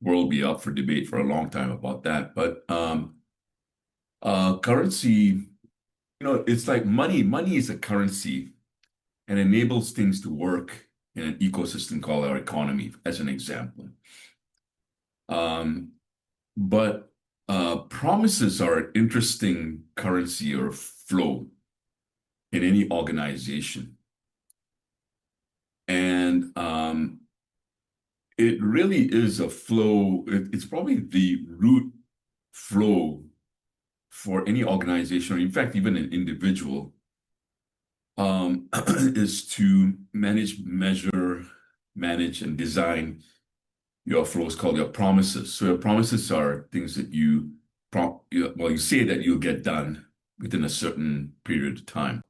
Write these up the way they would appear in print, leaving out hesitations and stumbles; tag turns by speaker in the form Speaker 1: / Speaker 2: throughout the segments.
Speaker 1: world be up for debate for a long time about that. But currency, it's like money. Money is a currency and enables things to work in an ecosystem called our economy, as an example. Um, but promises are an interesting currency or flow in any organization. And it really is a flow. It's probably the root flow for any organization, or in fact, even an individual, is to manage, and design your flows called your promises. So your promises are things that you say that you'll get done within a certain period of time.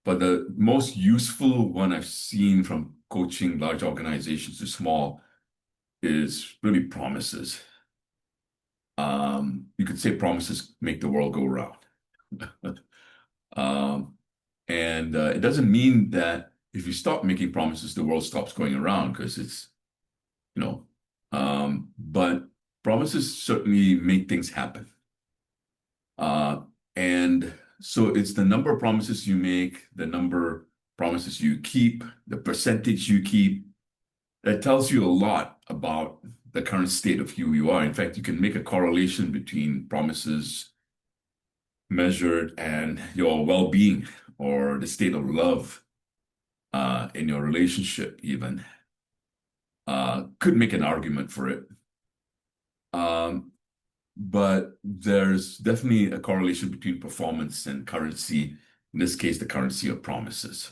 Speaker 1: But the most useful one I've seen from coaching large organizations to small is really promises. You could say promises make the world go round. Um, and it doesn't mean that if you stop making promises, the world stops going around because you know, but promises certainly make things happen. Uh, and so it's the number of promises you make, the number of promises you keep, the percentage you keep, that tells you a lot about the current state of who you are. In fact, you can make a correlation between promises measured and your well-being or the state of love in your relationship, even. Could make an argument for it. Um, but there's definitely a correlation between performance and currency, in this case, the currency of promises.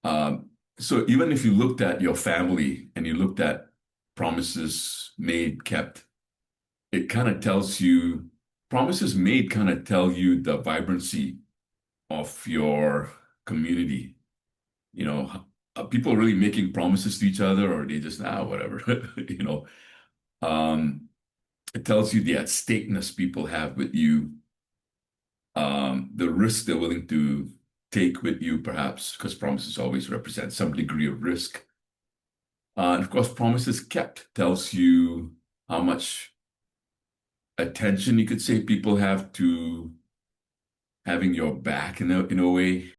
Speaker 1: So even if you looked at your family and you looked at promises made, kept, it kind of tells you, promises made kind of tell you the vibrancy of your community. Are people really making promises to each other, or are they just, whatever, you know? Um, it tells you the at stakeness people have with you, the risk they're willing to take with you, perhaps, because promises always represent some degree of risk. And of course, promises kept tells you how much attention you could say people have to having your back in a way.